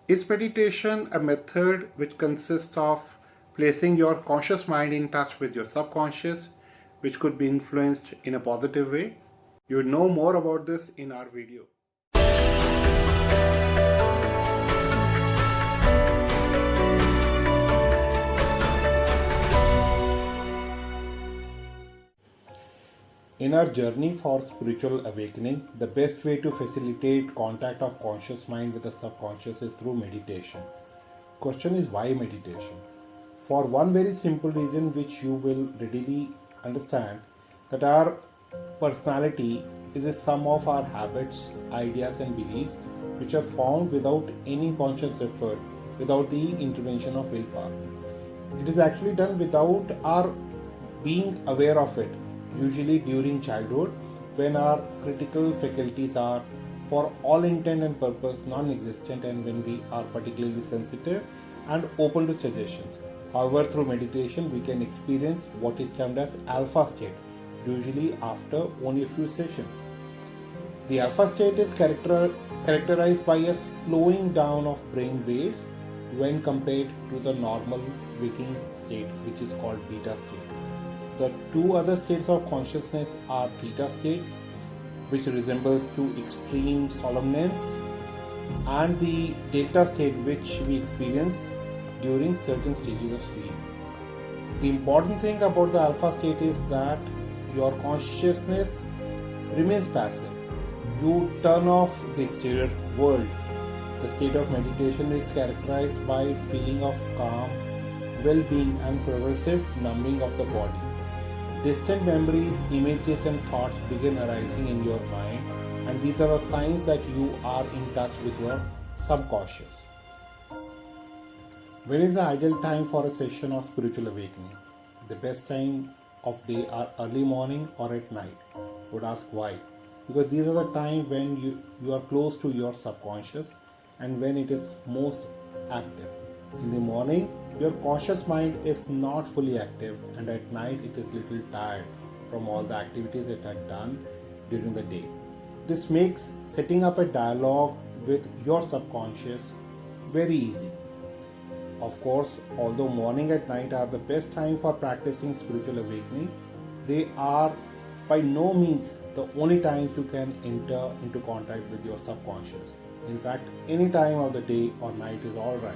Is meditation a method which consists of placing your conscious mind in touch with your subconscious, which could be influenced in a positive way? You will know more about this in our video. In our journey for spiritual awakening, the best way to facilitate contact of conscious mind with the subconscious is through meditation. Question is, why meditation? For one very simple reason which you will readily understand, that our personality is a sum of our habits, ideas and beliefs which are formed without any conscious effort, without the intervention of willpower. It is actually done without our being aware of it, usually during childhood when our critical faculties are for all intent and purpose non-existent, and when we are particularly sensitive and open to suggestions. However, through meditation we can experience what is termed as alpha state, usually after only a few sessions. The alpha state is characterized by a slowing down of brain waves when compared to the normal waking state, which is called beta state. The two other states of consciousness are theta states, which resembles to extreme solemnness, and the delta state, which we experience during certain stages of sleep. The important thing about the alpha state is that your consciousness remains passive. You turn off the exterior world. The state of meditation is characterized by a feeling of calm, well-being and progressive numbing of the body. Distant memories, images and thoughts begin arising in your mind, and these are the signs that you are in touch with your subconscious. When is the ideal time for a session of spiritual awakening? The best time of day are early morning or at night. Would ask why? Because these are the time when you are close to your subconscious and when it is most active. In the morning, your conscious mind is not fully active, and at night it is little tired from all the activities it had done during the day. This makes setting up a dialogue with your subconscious very easy. Of course, although morning and night are the best time for practicing spiritual awakening, they are by no means the only times you can enter into contact with your subconscious. In fact, any time of the day or night is alright,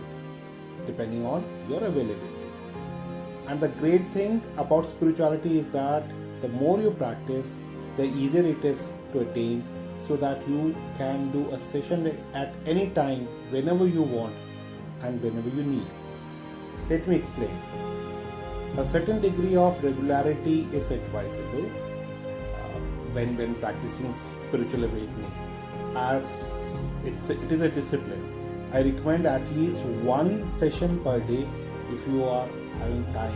depending on your availability. And the great thing about spirituality is that the more you practice, the easier it is to attain, so that you can do a session at any time, whenever you want and whenever you need. Let me explain. A certain degree of regularity is advisable when practicing spiritual awakening, as it is a discipline. I recommend at least one session per day if you are having time,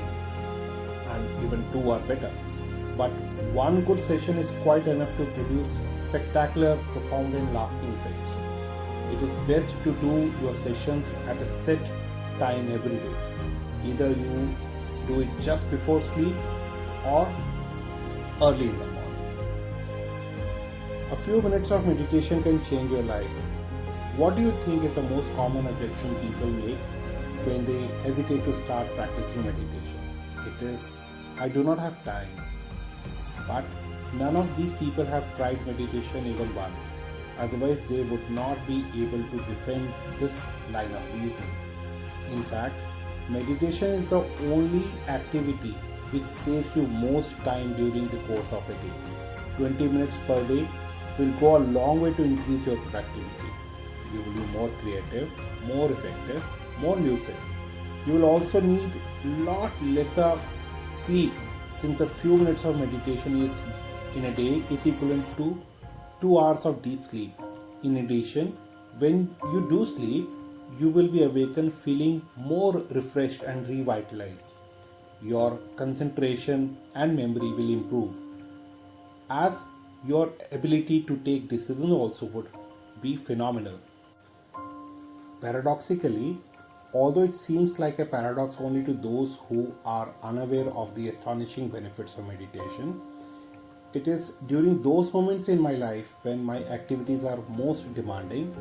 and even two are better. But one good session is quite enough to produce spectacular, profound and lasting effects. It is best to do your sessions at a set time every day. Either you do it just before sleep or early in the morning. A few minutes of meditation can change your life. What do you think is the most common objection people make when they hesitate to start practicing meditation? It is, I do not have time. But none of these people have tried meditation even once. Otherwise, they would not be able to defend this line of reasoning. In fact, meditation is the only activity which saves you most time during the course of a day. 20 minutes per day will go a long way to increase your productivity. You will be more creative, more effective, more lucid. You will also need lot lesser sleep, since a few minutes of meditation in a day is equivalent to 2 hours of deep sleep. In addition, when you do sleep, you will be awakened feeling more refreshed and revitalized. Your concentration and memory will improve, as your ability to take decisions also would be phenomenal. Paradoxically, although it seems like a paradox only to those who are unaware of the astonishing benefits of meditation, it is during those moments in my life when my activities are most demanding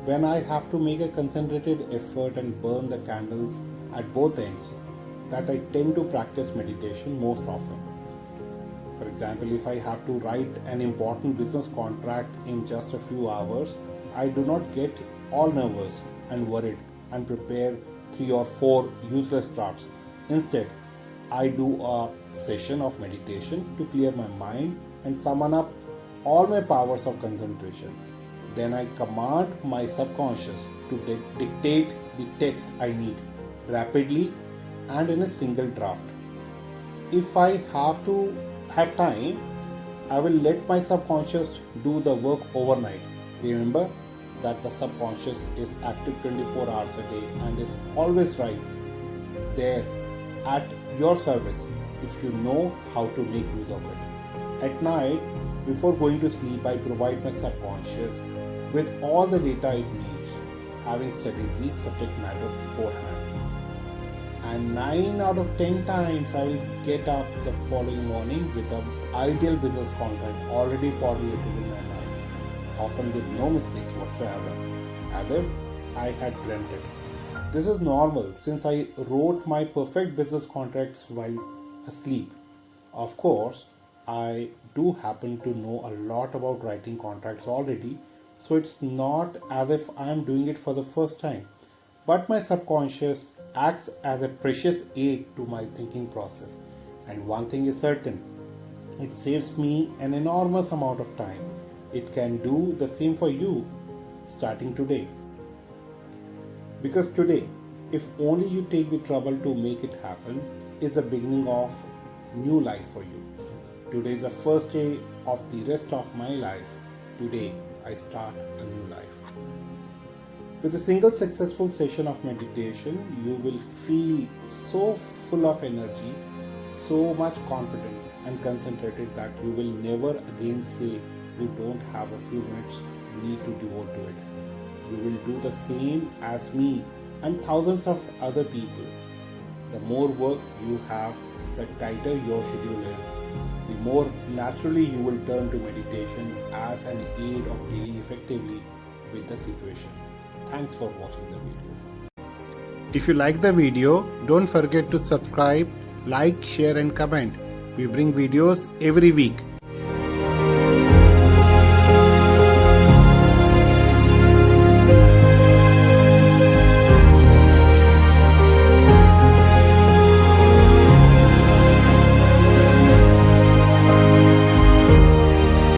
when I have to make a concentrated effort and burn the candles at both ends, that I tend to practice meditation most often. For example, if I have to write an important business contract in just a few hours, I do not get all nervous and worried and prepare 3 or 4 useless drafts. Instead, I do a session of meditation to clear my mind and summon up all my powers of concentration. Then I command my subconscious to dictate the text I need rapidly and in a single draft. If I have time, I will let my subconscious do the work overnight. Remember that the subconscious is active 24 hours a day and is always right there at your service if you know how to make use of it. At night, before going to sleep, I provide my subconscious with all the data it needs, having studied the subject matter beforehand. And 9 out of 10 times I will get up the following morning with an ideal business content already formulated in my mind, often with no mistakes whatsoever, as if I had dreamt it. This is normal since I wrote my perfect business contracts while asleep. Of course, I do happen to know a lot about writing contracts already, so it's not as if I am doing it for the first time. But my subconscious acts as a precious aid to my thinking process. And one thing is certain, it saves me an enormous amount of time. It can do the same for you starting today. Because today, if only you take the trouble to make it happen, is the beginning of new life for you. Today is the first day of the rest of my life. Today, I start a new life. With a single successful session of meditation, you will feel so full of energy, so much confident and concentrated that you will never again say you don't have a few minutes you need to devote to it. You will do the same as me and thousands of other people. The more work you have, the tighter your schedule is, the more naturally you will turn to meditation as an aid of dealing effectively with the situation. Thanks for watching the video. If you like the video, don't forget to subscribe, like, share and comment. We bring videos every week.